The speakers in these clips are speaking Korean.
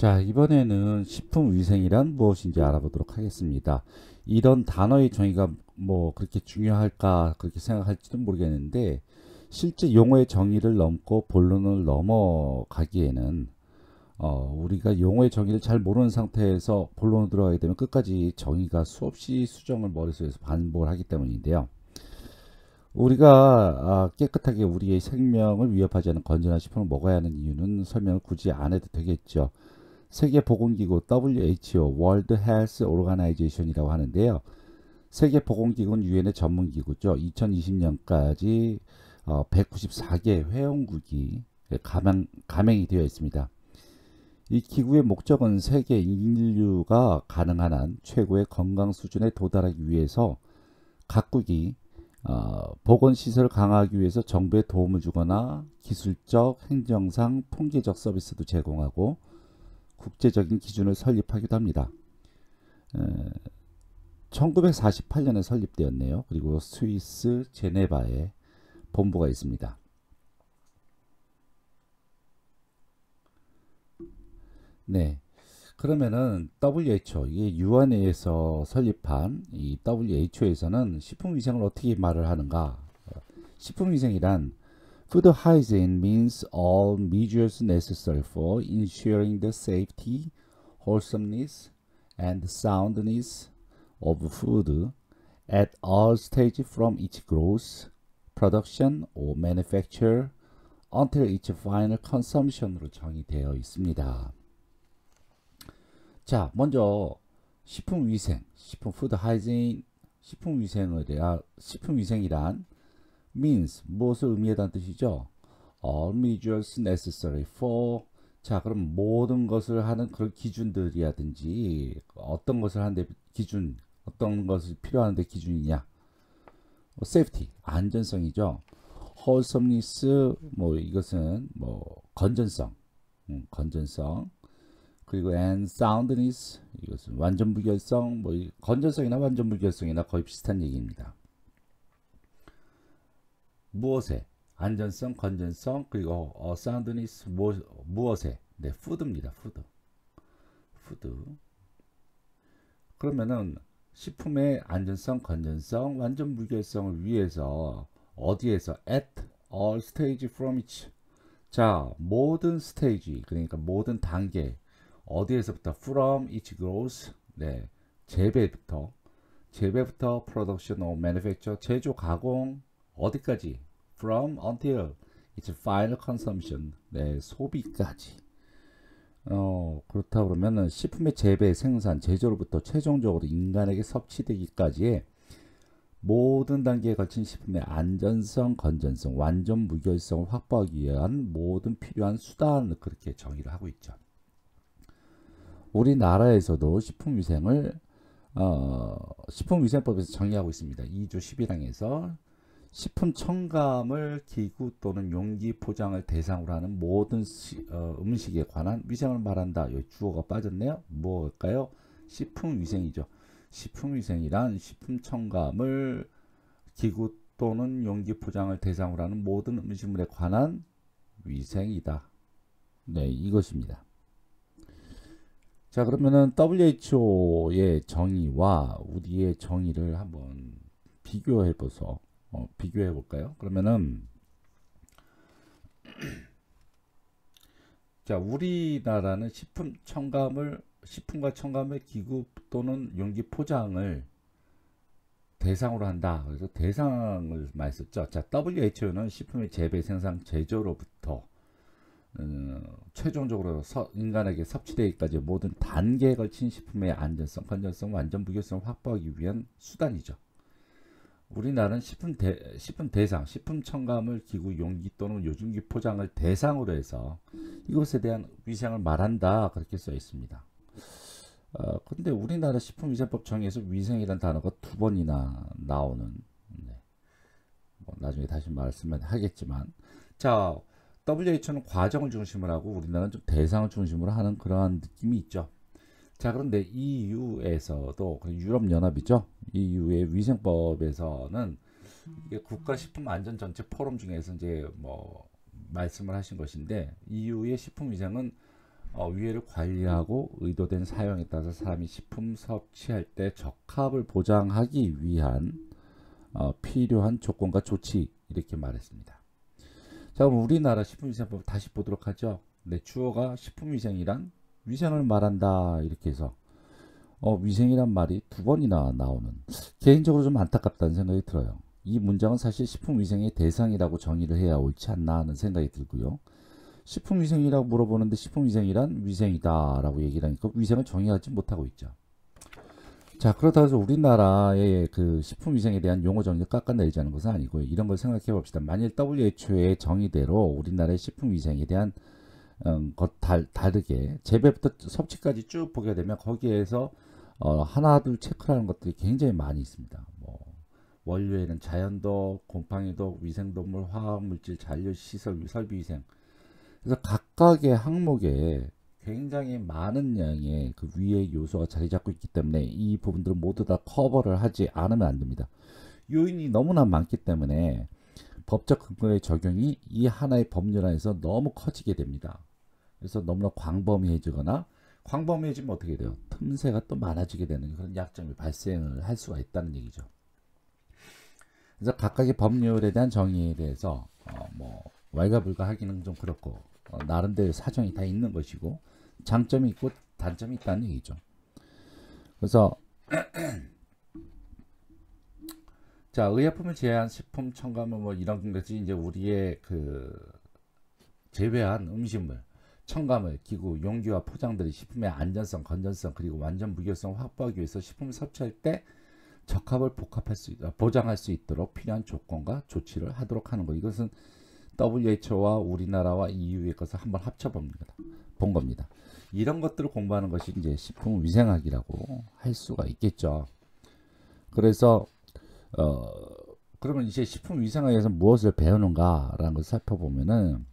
자, 이번에는 식품위생이란 무엇인지 알아보도록 하겠습니다. 이런 단어의 정의가 뭐 그렇게 중요할까 그렇게 생각할지도 모르겠는데 실제 용어의 정의를 넘고 본론을 넘어가기에는 우리가 용어의 정의를 잘 모르는 상태에서 본론으로 들어가게 되면 끝까지 정의가 수없이 수정을 머릿속에서 반복을 하기 때문인데요. 우리가 깨끗하게 우리의 생명을 위협하지 않는 건전한 식품을 먹어야 하는 이유는 설명을 굳이 안 해도 되겠죠. 세계보건기구 WHO World Health Organization이라고 하는데요. 세계보건기구는 유엔의 전문기구죠. 2020년까지 194개 회원국이 가맹이 되어 있습니다. 이 기구의 목적은 세계 인류가 가능한 한 최고의 건강 수준에 도달하기 위해서 각국이 보건시설을 강화하기 위해서 정부에 도움을 주거나 기술적, 행정상, 통계적 서비스도 제공하고 국제적인 기준을 설립하기도 합니다. 1948년에 설립되었네요. 그리고 스위스 제네바에 본부가 있습니다. 네. 그러면은 WHO, 이게 유엔에서 설립한 이 WHO에서는 식품위생을 어떻게 말을 하는가? 식품위생이란 Food hygiene means all measures necessary for ensuring the safety, wholesomeness, and soundness of food at all stages from its growth, production, or manufacture until its final consumption으로 정의되어 있습니다. 자, 먼저 식품위생, 푸드 하이진, 식품위생이란 means 무엇을 의미한다는 뜻이죠? All measures necessary for. 자, 그럼 모든 것을 하는 그런 기준들이라든지 어떤 것을 하는데 기준, 어떤 것이 필요한데 기준이냐? safety, 안전성이죠. wholesomeness, 뭐 이것은 뭐 건전성, 건전성. 그리고 and soundness, 이것은 완전 무결성, 뭐 건전성이나 완전 무결성이나 거의 비슷한 얘기입니다. 무엇에? 안전성, 건전성, 그리고 soundness, 무엇에? 네, food입니다. food. 그러면은 식품의 안전성, 건전성, 완전 무결성을 위해서 어디에서? at all stage from each. 자, 모든 스테이지, 그러니까 모든 단계, 어디에서부터? from each growth. 네, 재배부터 production or manufacture, 제조, 가공, 어디까지? from until its final consumption. 네, 소비까지. 그렇다 그러면은 식품의 재배, 생산, 제조로부터 최종적으로 인간에게 섭취되기까지의 모든 단계에 걸친 식품의 안전성, 건전성, 완전 무결성을 확보하기 위한 모든 필요한 수단을 그렇게 정의를 하고 있죠. 우리나라에서도 식품위생법에서 정의하고 있습니다. 2조 11항에서 식품 첨가물, 기구 또는 용기 포장을 대상으로 하는 모든 음식에 관한 위생을 말한다. 여기 주어가 빠졌네요. 뭘까요? 식품위생이죠. 식품위생이란 식품 첨가물, 기구 또는 용기 포장을 대상으로 하는 모든 음식물에 관한 위생이다. 네, 이것입니다. 자, 그러면은 WHO의 정의와 우리의 정의를 한번 비교해 볼까요? 그러면은 자, 우리나라는 식품과 첨가물, 기구 또는 용기 포장을 대상으로 한다. 그래서 대상을 많이 썼죠. 자, WHO는 식품의 재배, 생산, 제조로부터 최종적으로 인간에게 섭취되기까지 모든 단계에 걸친 식품의 안전성, 건전성, 완전 무결성을 확보하기 위한 수단이죠. 우리나라는 식품 대상, 식품 첨가물, 기구, 용기 또는 요중기 포장을 대상으로 해서 이것에 대한 위생을 말한다. 그렇게 써 있습니다. 근데 우리나라 식품위생법 정의에서 위생이라는 단어가 2번이나 나오는, 네. 뭐 나중에 다시 말씀하겠지만, 자, WHO는 과정을 중심으로 하고 우리나라는 좀 대상을 중심으로 하는 그러한 느낌이 있죠. 자, 그런데 EU에서도 유럽연합이죠. EU의 위생법에서는 이게 국가식품안전정책 포럼 중에서 이제 뭐 말씀을 하신 것인데 EU의 식품위생은 위해를 관리하고 의도된 사용에 따라서 사람이 식품 섭취할 때 적합을 보장하기 위한 필요한 조건과 조치 이렇게 말했습니다. 자, 그럼 우리나라 식품위생법 다시 보도록 하죠. 네, 주어가 식품위생이란 위생을 말한다 이렇게 해서 위생이란 말이 두 번이나 나오는, 개인적으로 좀 안타깝다는 생각이 들어요. 이 문장은 사실 식품위생의 대상이라고 정의를 해야 옳지 않나 하는 생각이 들고요. 식품위생이라고 물어보는데 식품위생이란 위생이다 라고 얘기를 하니까 위생을 정의하지 못하고 있죠. 자, 그렇다고 해서 우리나라의 그 식품위생에 대한 용어 정의를 깎아내리자는 것은 아니고요. 이런 걸 생각해 봅시다. 만일 WHO의 정의대로 우리나라의 식품위생에 대한 다르게 재배부터 섭취까지 쭉 보게 되면 거기에서 하나 둘 체크하는 것들이 굉장히 많이 있습니다. 뭐 원료에는 자연독, 곰팡이독, 위생동물, 화학물질, 잔류, 시설, 설비위생. 그래서 각각의 항목에 굉장히 많은 양의 그 위의 요소가 자리 잡고 있기 때문에 이 부분들을 모두 다 커버를 하지 않으면 안 됩니다. 요인이 너무나 많기 때문에 법적 근거의 적용이 이 하나의 법률 안에서 너무 커지게 됩니다. 그래서 너무나 광범위해지거나, 광범위해지면 어떻게 돼요? 틈새가 또 많아지게 되는 그런 약점이 발생을 할 수가 있다는 얘기죠. 그래서 각각의 법률에 대한 정의에 대해서 뭐 왈가불가하기는 좀 그렇고 나름대로 사정이 다 있는 것이고 장점이 있고 단점이 있다는 얘기죠. 그래서 자, 의약품을 제한, 식품 첨가물 뭐 이런 것이 이제 우리의 그 제외한 음식물, 첨가물, 기구, 용기와 포장들이 식품의 안전성, 건전성 그리고 완전 무결성 확보하기 위해서 식품을 섭취할 때 적합을 보장할 수 있도록 필요한 조건과 조치를 하도록 하는 것. 이것은 WHO와 우리나라와 EU의 것을 한번 본 겁니다. 이런 것들을 공부하는 것이 이제 식품위생학이라고 할 수가 있겠죠. 그래서 그러면 이제 식품위생학에서 무엇을 배우는가라는 것을 살펴보면은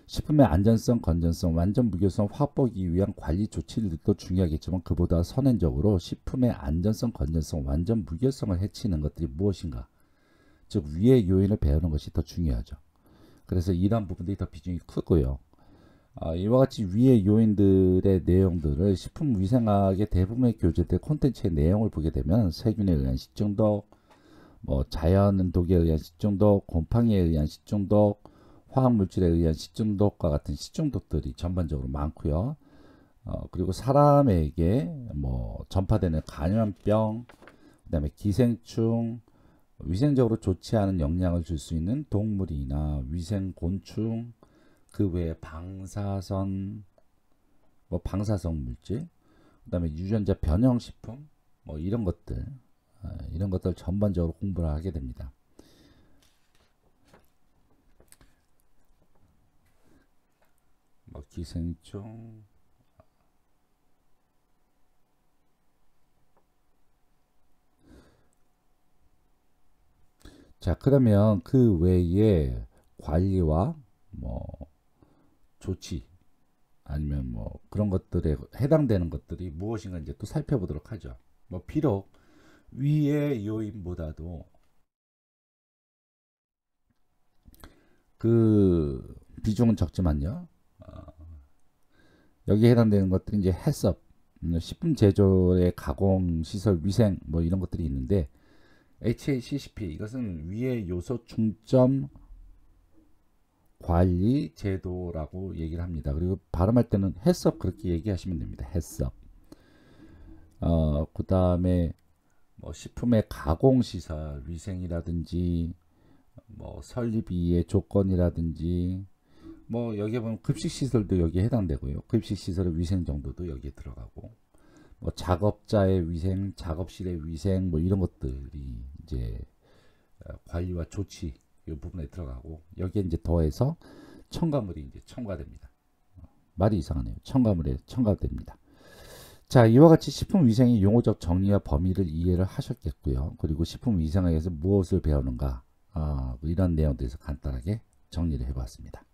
식품의 안전성, 건전성, 완전 무결성 확보하기 위한 관리 조치들도 중요하겠지만 그보다 선행적으로 식품의 안전성, 건전성, 완전 무결성을 해치는 것들이 무엇인가, 즉 위의 요인을 배우는 것이 더 중요하죠. 그래서 이러한 부분들이 더 비중이 크고요. 이와 같이 위의 요인들의 내용들을 식품위생학의 대부분의 교재들 콘텐츠의 내용을 보게 되면 세균에 의한 식중독, 뭐 자연독에 의한 식중독, 곰팡이에 의한 식중독, 화학물질에 의한 식중독과 같은 식중독들이 전반적으로 많고요. 그리고 사람에게 뭐 전파되는 감염병, 그 다음에 기생충, 위생적으로 좋지 않은 영향을 줄 수 있는 동물이나 위생곤충, 그 외에 방사선, 뭐 방사성 물질, 그 다음에 유전자 변형식품, 뭐 이런 것들 전반적으로 공부를 하게 됩니다. 뭐 기생충, 자, 그러면 그 외에 관리와 뭐 조치 아니면 뭐 그런 것들에 해당되는 것들이 무엇인가 이제 또 살펴보도록 하죠. 뭐 비록 위의 요인보다도 그 비중은 적지만요. 여기에 해당되는 것들이 이제 해썹, 식품 제조의 가공 시설 위생 뭐 이런 것들이 있는데 HACCP 이것은 위의 요소 중점 관리 제도라고 얘기를 합니다. 그리고 발음할 때는 해썹 그렇게 얘기하시면 됩니다. 해썹. 그 다음에 뭐 식품의 가공 시설 위생이라든지 뭐 설립이의 조건이라든지 뭐 여기에 보면 급식 시설도 여기에 해당되고요. 급식 시설의 위생 정도도 여기에 들어가고 뭐 작업자의 위생, 작업실의 위생 뭐 이런 것들이 이제 관리와 조치 이 부분에 들어가고 여기에 이제 더해서 첨가물이 이제 첨가됩니다. 말이 이상하네요. 첨가물에 첨가됩니다. 자, 이와 같이 식품위생의 용어적 정리와 범위를 이해를 하셨겠고요. 그리고 식품위생학에서 무엇을 배우는가 이런 내용에 대해서 간단하게 정리를 해봤습니다.